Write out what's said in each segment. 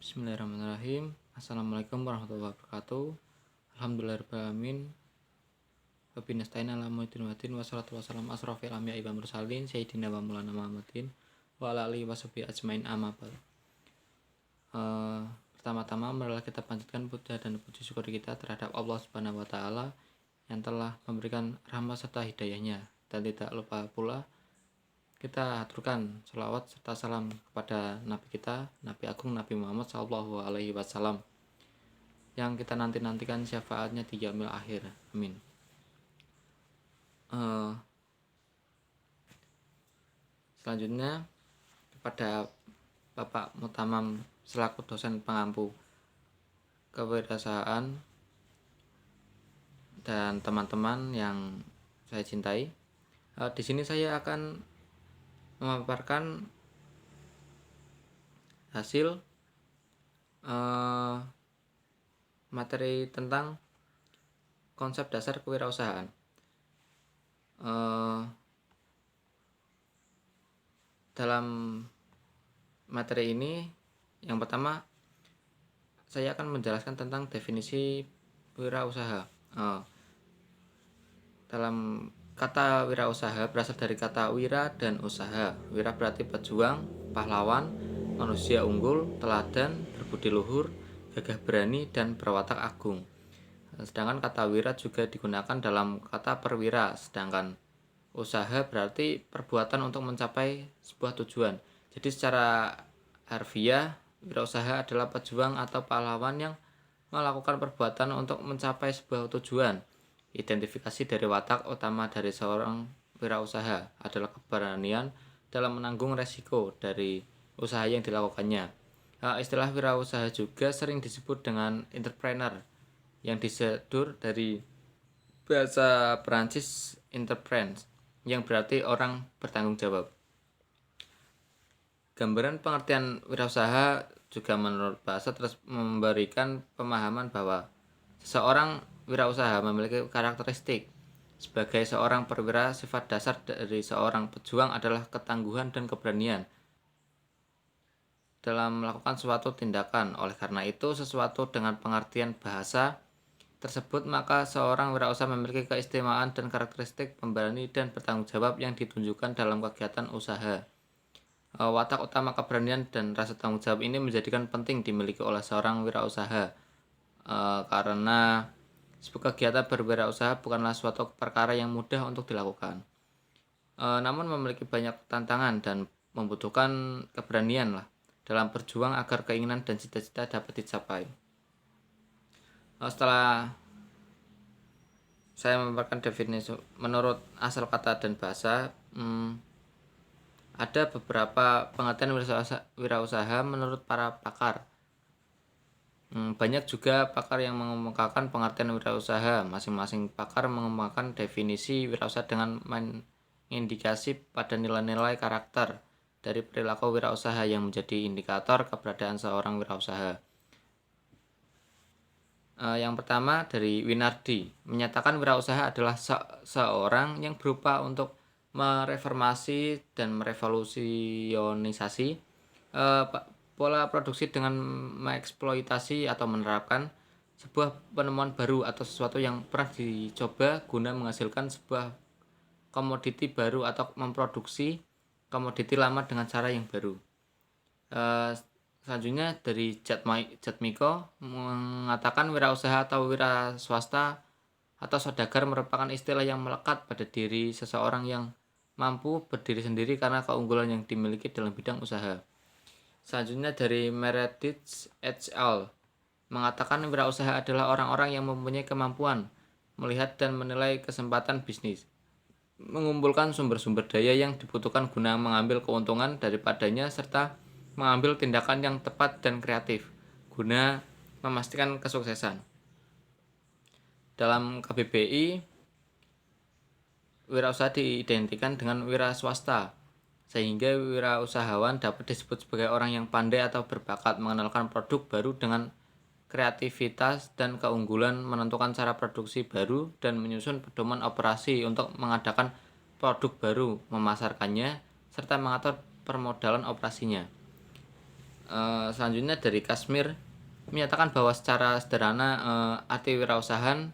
Bismillahirrahmanirrahim. Assalamualaikum warahmatullahi wabarakatuh. Alhamdulillahirrahmanirrahim. Wabillahi nasta'in ala muhammadin wassalatu wassalamu asrofil anbiya'i wal mursalin sayyidina wa maulana Muhammadin wa ala alihi washabihi ajmain amma ba'd. Pertama-tama marilah kita panjatkan puja dan puji syukur kita terhadap Allah Subhanahu wa taala yang telah memberikan rahmat serta hidayahnya, dan tidak lupa pula kita aturkan sholawat serta salam kepada Nabi kita, Nabi Agung Nabi Muhammad Sallallahu Alaihi Wasallam, yang kita nantikan syafaatnya di yaumil akhir. Amin. Selanjutnya kepada Bapak Mutamam selaku dosen pengampu kewirausahaan dan teman-teman yang saya cintai, di sini saya akan memaparkan hasil materi tentang konsep dasar kewirausahaan. Dalam materi ini, yang pertama saya akan menjelaskan tentang definisi wirausaha. Dalam kata wirausaha berasal dari kata wira dan usaha. Wira berarti pejuang, pahlawan, manusia unggul, teladan, berbudi luhur, gagah berani, dan berwatak agung. Sedangkan kata wira juga digunakan dalam kata perwira. Sedangkan usaha berarti perbuatan untuk mencapai sebuah tujuan. Jadi secara harfiah, wirausaha adalah pejuang atau pahlawan yang melakukan perbuatan untuk mencapai sebuah tujuan. Identifikasi dari watak utama dari seorang wirausaha adalah keberanian dalam menanggung resiko dari usaha yang dilakukannya. Istilah wirausaha juga sering disebut dengan entrepreneur, yang disedur dari bahasa Perancis entrepreneur, yang berarti orang bertanggung jawab. Gambaran pengertian wirausaha juga menurut bahasa terus memberikan pemahaman bahwa seseorang wirausaha memiliki karakteristik. Sebagai seorang perwira, sifat dasar dari seorang pejuang adalah ketangguhan dan keberanian dalam melakukan suatu tindakan. Oleh karena itu, sesuatu dengan pengertian bahasa tersebut, maka seorang wirausaha memiliki keistimewaan dan karakteristik pemberani dan bertanggung jawab yang ditunjukkan dalam kegiatan usaha. Watak utama keberanian dan rasa tanggung jawab ini menjadikan penting dimiliki oleh seorang wirausaha, karena sebuah kegiatan berwirausaha bukanlah suatu perkara yang mudah untuk dilakukan, namun memiliki banyak tantangan dan membutuhkan keberanian dalam berjuang agar keinginan dan cita-cita dapat dicapai. Setelah saya memaparkan definisi menurut asal kata dan bahasa, ada beberapa pengertian wirausaha menurut para pakar. Banyak juga pakar yang mengemukakan pengertian wirausaha. Masing-masing pakar mengemukakan definisi wirausaha dengan mengindikasi pada nilai-nilai karakter dari perilaku wirausaha yang menjadi indikator keberadaan seorang wirausaha. Yang pertama dari Winardi, menyatakan wirausaha adalah seorang yang berupa untuk mereformasi dan merevolusionisasi pola produksi dengan mengeksploitasi atau menerapkan sebuah penemuan baru atau sesuatu yang pernah dicoba guna menghasilkan sebuah komoditi baru atau memproduksi komoditi lama dengan cara yang baru. Selanjutnya dari Jatmiko mengatakan wirausaha atau wira swasta atau saudagar merupakan istilah yang melekat pada diri seseorang yang mampu berdiri sendiri karena keunggulan yang dimiliki dalam bidang usaha. Selanjutnya dari Meredith et al. Mengatakan wirausaha adalah orang-orang yang mempunyai kemampuan melihat dan menilai kesempatan bisnis, mengumpulkan sumber-sumber daya yang dibutuhkan guna mengambil keuntungan daripadanya, serta mengambil tindakan yang tepat dan kreatif guna memastikan kesuksesan. Dalam KBBI, wirausaha diidentikan dengan wira swasta, sehingga wirausahawan dapat disebut sebagai orang yang pandai atau berbakat mengenalkan produk baru dengan kreativitas dan keunggulan, menentukan cara produksi baru, dan menyusun pedoman operasi untuk mengadakan produk baru, memasarkannya, serta mengatur permodalan operasinya. Selanjutnya dari Kashmir menyatakan bahwa secara sederhana arti wirausahaan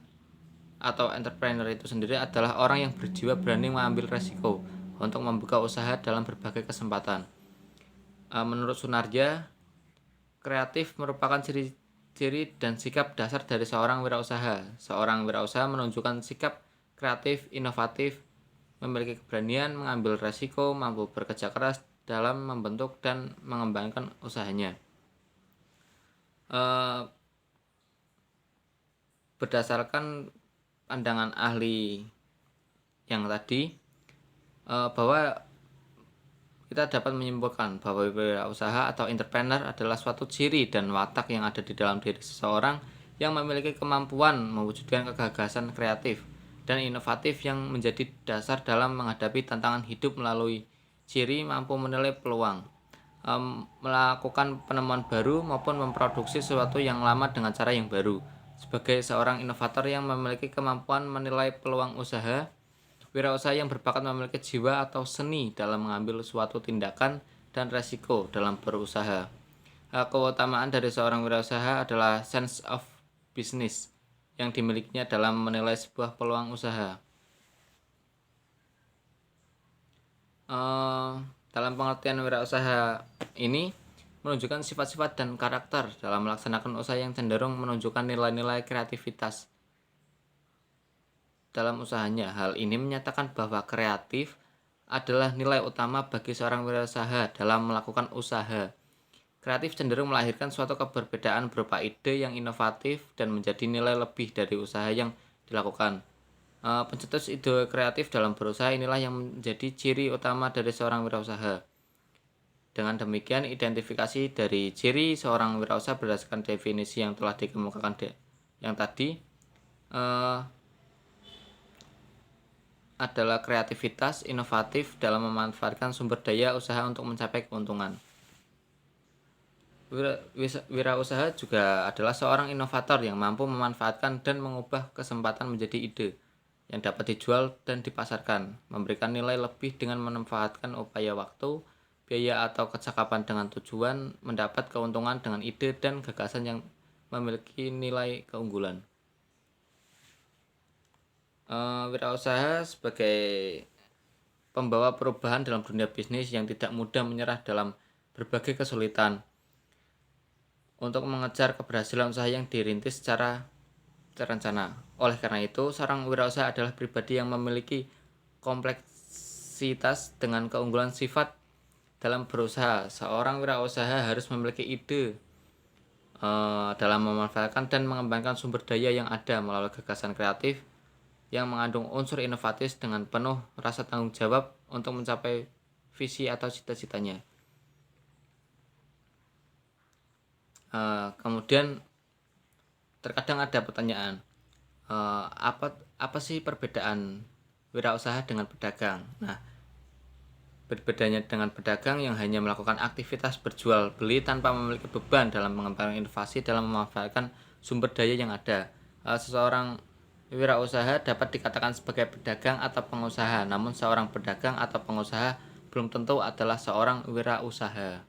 atau entrepreneur itu sendiri adalah orang yang berjiwa berani mengambil resiko untuk membuka usaha dalam berbagai kesempatan. Menurut Sunarja, kreatif merupakan ciri-ciri dan sikap dasar dari seorang wirausaha. Seorang wirausaha menunjukkan sikap kreatif, inovatif, memiliki keberanian mengambil resiko, mampu bekerja keras dalam membentuk dan mengembangkan usahanya. Berdasarkan pandangan ahli yang tadi, bahwa kita dapat menyimpulkan bahwa wirausaha atau entrepreneur adalah suatu ciri dan watak yang ada di dalam diri seseorang yang memiliki kemampuan mewujudkan kegagasan kreatif dan inovatif yang menjadi dasar dalam menghadapi tantangan hidup melalui ciri mampu menilai peluang, melakukan penemuan baru maupun memproduksi sesuatu yang lama dengan cara yang baru. Sebagai seorang inovator yang memiliki kemampuan menilai peluang usaha, wirausaha yang berbakat memiliki jiwa atau seni dalam mengambil suatu tindakan dan resiko dalam berusaha. Keutamaan dari seorang wirausaha adalah sense of business yang dimilikinya dalam menilai sebuah peluang usaha. Dalam pengertian wirausaha ini menunjukkan sifat-sifat dan karakter dalam melaksanakan usaha yang cenderung menunjukkan nilai-nilai kreativitas dalam usahanya. Hal ini menyatakan bahwa kreatif adalah nilai utama bagi seorang wirausaha dalam melakukan usaha. Kreatif cenderung melahirkan suatu keberbedaan berupa ide yang inovatif dan menjadi nilai lebih dari usaha yang dilakukan. Pencetus ide kreatif dalam berusaha inilah yang menjadi ciri utama dari seorang wirausaha. Dengan demikian, identifikasi dari ciri seorang wirausaha berdasarkan definisi yang telah dikemukakan yang tadi adalah kreativitas inovatif dalam memanfaatkan sumber daya usaha untuk mencapai keuntungan. Wirausaha juga adalah seorang inovator yang mampu memanfaatkan dan mengubah kesempatan menjadi ide yang dapat dijual dan dipasarkan, memberikan nilai lebih dengan memanfaatkan upaya waktu, biaya atau kecakapan dengan tujuan mendapat keuntungan dengan ide dan gagasan yang memiliki nilai keunggulan. Wirausaha sebagai pembawa perubahan dalam dunia bisnis yang tidak mudah menyerah dalam berbagai kesulitan untuk mengejar keberhasilan usaha yang dirintis secara terencana. Oleh karena itu, seorang wirausaha adalah pribadi yang memiliki kompleksitas dengan keunggulan sifat dalam berusaha. Seorang wirausaha harus memiliki ide dalam memanfaatkan dan mengembangkan sumber daya yang ada melalui gagasan kreatif yang mengandung unsur inovatif dengan penuh rasa tanggung jawab untuk mencapai visi atau cita-citanya. Kemudian terkadang ada pertanyaan, apa sih perbedaan wirausaha dengan pedagang? Nah, berbedanya dengan pedagang yang hanya melakukan aktivitas berjual beli tanpa memiliki beban dalam mengembangkan inovasi dalam memanfaatkan sumber daya yang ada. Seseorang wirausaha dapat dikatakan sebagai pedagang atau pengusaha, namun seorang pedagang atau pengusaha belum tentu adalah seorang wirausaha.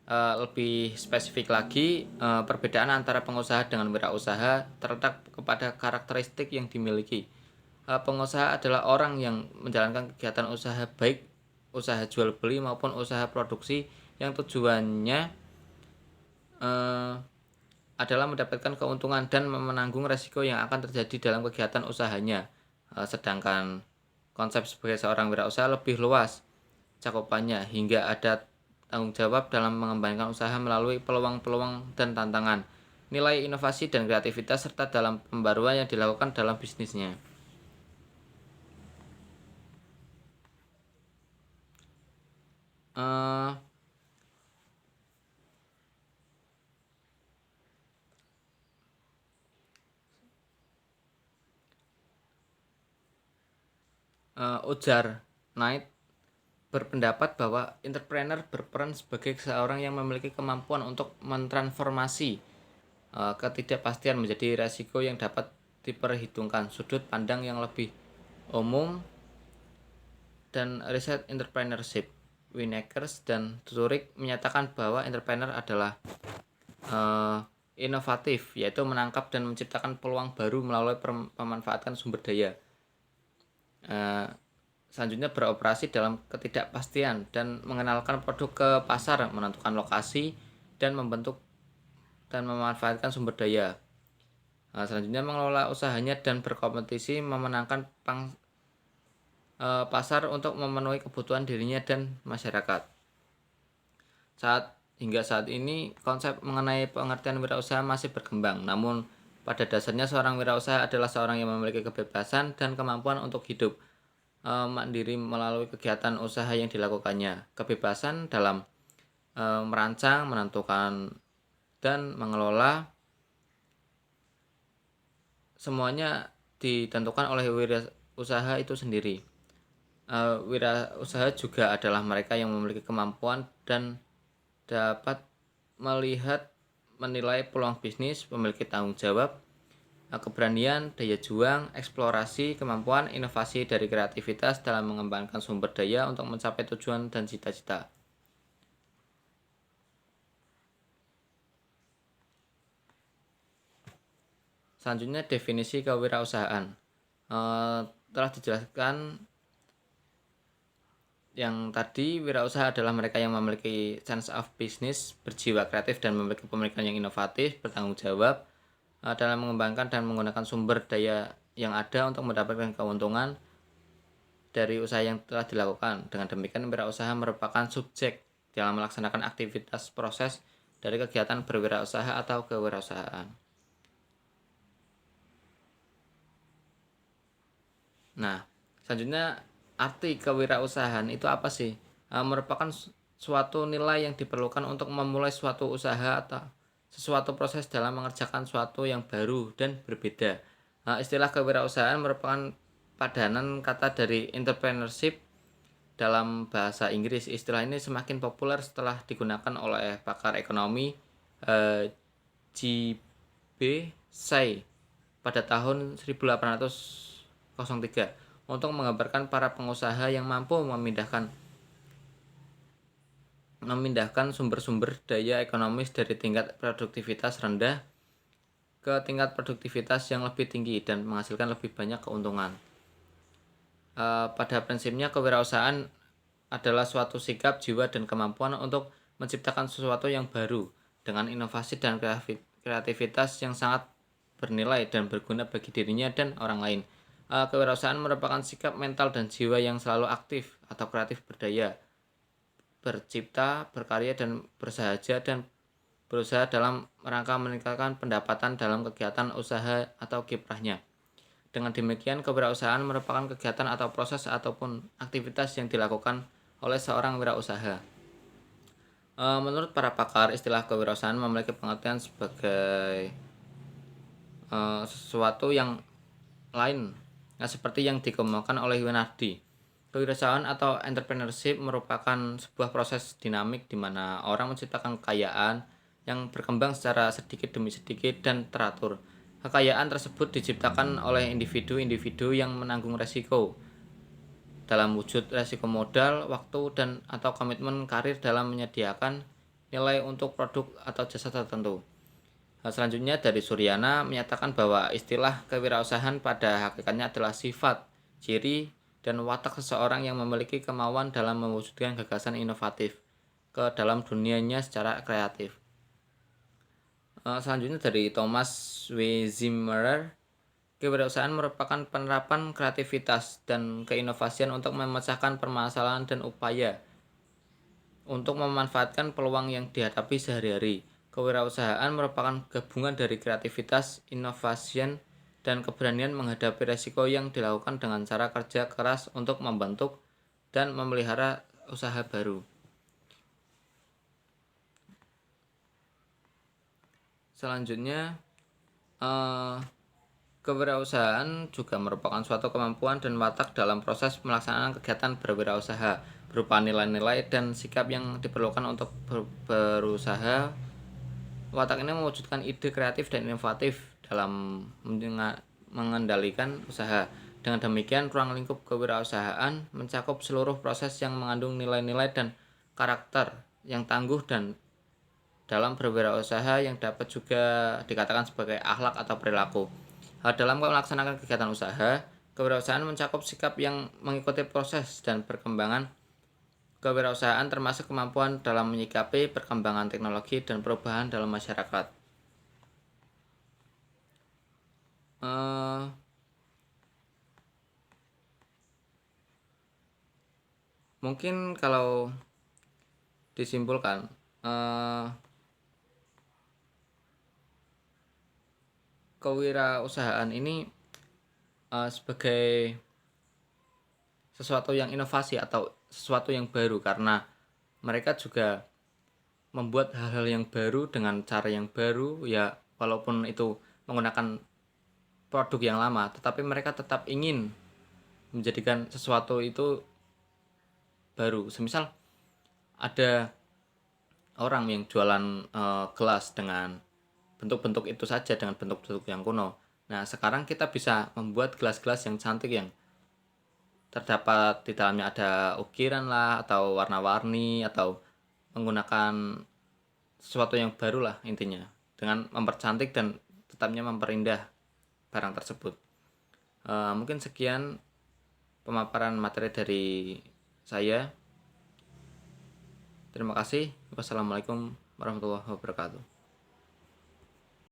Lebih spesifik lagi, perbedaan antara pengusaha dengan wirausaha terletak kepada karakteristik yang dimiliki. Pengusaha adalah orang yang menjalankan kegiatan usaha, baik usaha jual beli maupun usaha produksi yang tujuannya adalah mendapatkan keuntungan dan menanggung resiko yang akan terjadi dalam kegiatan usahanya. Sedangkan konsep sebagai seorang wirausaha lebih luas cakupannya hingga ada tanggung jawab dalam mengembangkan usaha melalui peluang-peluang dan tantangan, nilai inovasi dan kreativitas serta dalam pembaruan yang dilakukan dalam bisnisnya. Ujar Knight berpendapat bahwa entrepreneur berperan sebagai seorang yang memiliki kemampuan untuk mentransformasi ketidakpastian menjadi resiko yang dapat diperhitungkan. Sudut pandang yang lebih umum dan riset entrepreneurship. Winekers dan Zurich menyatakan bahwa entrepreneur adalah inovatif, yaitu menangkap dan menciptakan peluang baru melalui pemanfaatan sumber daya. Selanjutnya beroperasi dalam ketidakpastian dan mengenalkan produk ke pasar, menentukan lokasi dan membentuk dan memanfaatkan sumber daya. Selanjutnya mengelola usahanya dan berkompetisi memenangkan pasar untuk memenuhi kebutuhan dirinya dan masyarakat. Hingga saat ini konsep mengenai pengertian wirausaha masih berkembang, namun pada dasarnya seorang wirausaha adalah seorang yang memiliki kebebasan dan kemampuan untuk hidup mandiri melalui kegiatan usaha yang dilakukannya. Kebebasan dalam merancang, menentukan, dan mengelola semuanya ditentukan oleh wirausaha itu sendiri. Wirausaha juga adalah mereka yang memiliki kemampuan dan dapat menilai peluang bisnis, memiliki tanggung jawab, keberanian, daya juang, eksplorasi, kemampuan, inovasi dari kreativitas dalam mengembangkan sumber daya untuk mencapai tujuan dan cita-cita. Selanjutnya definisi kewirausahaan. Telah dijelaskan yang tadi, wirausaha adalah mereka yang memiliki sense of business, berjiwa kreatif dan memiliki pemikiran yang inovatif, bertanggung jawab dalam mengembangkan dan menggunakan sumber daya yang ada untuk mendapatkan keuntungan dari usaha yang telah dilakukan. Dengan demikian, wirausaha merupakan subjek dalam melaksanakan aktivitas proses dari kegiatan berwirausaha atau kewirausahaan. Nah, selanjutnya arti kewirausahaan itu apa sih? Merupakan suatu nilai yang diperlukan untuk memulai suatu usaha atau sesuatu proses dalam mengerjakan suatu yang baru dan berbeda. Istilah kewirausahaan merupakan padanan kata dari entrepreneurship dalam bahasa Inggris. Istilah ini semakin populer setelah digunakan oleh pakar ekonomi G.B. Say pada tahun 1803 untuk menggambarkan para pengusaha yang mampu memindahkan sumber-sumber daya ekonomis dari tingkat produktivitas rendah ke tingkat produktivitas yang lebih tinggi dan menghasilkan lebih banyak keuntungan. Pada prinsipnya, kewirausahaan adalah suatu sikap, jiwa, dan kemampuan untuk menciptakan sesuatu yang baru dengan inovasi dan kreativitas yang sangat bernilai dan berguna bagi dirinya dan orang lain. Kewirausahaan merupakan sikap mental dan jiwa yang selalu aktif atau kreatif, berdaya, bercipta, berkarya, dan bersahaja dan berusaha dalam rangka meningkatkan pendapatan dalam kegiatan usaha atau kiprahnya. Dengan demikian, kewirausahaan merupakan kegiatan atau proses ataupun aktivitas yang dilakukan oleh seorang wirausaha. Menurut para pakar, istilah kewirausahaan memiliki pengertian sebagai sesuatu yang lain, seperti yang dikemukakan oleh Winardi. Kewirausahaan atau entrepreneurship merupakan sebuah proses dinamik di mana orang menciptakan kekayaan yang berkembang secara sedikit demi sedikit dan teratur. Kekayaan tersebut diciptakan oleh individu-individu yang menanggung resiko dalam wujud resiko modal, waktu, dan atau komitmen karir dalam menyediakan nilai untuk produk atau jasa tertentu. Selanjutnya dari Suryana menyatakan bahwa istilah kewirausahaan pada hakikatnya adalah sifat, ciri, dan watak seseorang yang memiliki kemauan dalam mewujudkan gagasan inovatif ke dalam dunianya secara kreatif. Selanjutnya dari Thomas W. Zimmerer, kewirausahaan merupakan penerapan kreativitas dan keinovasian untuk memecahkan permasalahan dan upaya untuk memanfaatkan peluang yang dihadapi sehari-hari. Kewirausahaan merupakan gabungan dari kreativitas, inovasi, dan keberanian menghadapi resiko yang dilakukan dengan cara kerja keras untuk membentuk dan memelihara usaha baru. Selanjutnya, kewirausahaan juga merupakan suatu kemampuan dan watak dalam proses pelaksanaan kegiatan berwirausaha, berupa nilai-nilai dan sikap yang diperlukan untuk berusaha. Watak ini mewujudkan ide kreatif dan inovatif dalam mengendalikan usaha Dengan demikian, ruang lingkup kewirausahaan mencakup seluruh proses yang mengandung nilai-nilai dan karakter yang tangguh dan dalam berwirausaha yang dapat juga dikatakan sebagai akhlak atau perilaku. Dalam melaksanakan kegiatan usaha, kewirausahaan mencakup sikap yang mengikuti proses dan perkembangan kewirausahaan termasuk kemampuan dalam menyikapi perkembangan teknologi dan perubahan dalam masyarakat. Mungkin kalau disimpulkan, kewirausahaan ini sebagai sesuatu yang inovasi atau sesuatu yang baru, karena mereka juga membuat hal-hal yang baru dengan cara yang baru, ya walaupun itu menggunakan produk yang lama, tetapi mereka tetap ingin menjadikan sesuatu itu baru. Semisal ada orang yang jualan gelas dengan bentuk-bentuk itu saja, dengan bentuk-bentuk yang kuno. Nah, sekarang kita bisa membuat gelas-gelas yang cantik, yang terdapat di dalamnya ada ukiran lah, atau warna-warni, atau menggunakan sesuatu yang baru lah intinya, dengan mempercantik dan tetapnya memperindah barang tersebut. Mungkin sekian pemaparan materi dari saya. Terima kasih. Wassalamualaikum warahmatullahi wabarakatuh.